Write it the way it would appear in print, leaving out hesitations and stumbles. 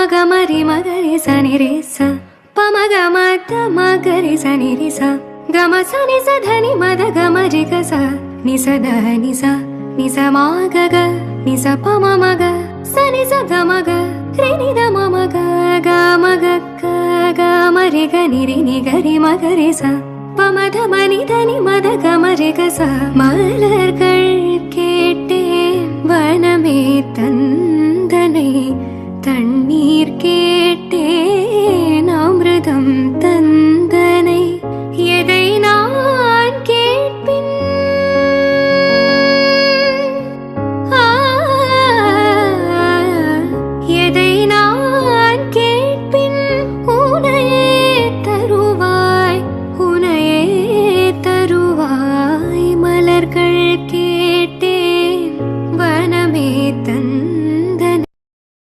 மகமரி மகரி சனி ரே ச பமக மத மகரி சனி ரி ச கம சனி ச தனி மத கமரி க ச நி ச த நி ச நி ச மா க க நி ச ப ம ம க சனி ச க ம க ரி நி த ம ம க க ம க க க ம ரி க நி ரி நி க ரி ம க ரி ச பமத மணி தனி மத கமரி க ச மலர்கள் கேட்டேன் வனமே தந்தனை தண்ணீர் கே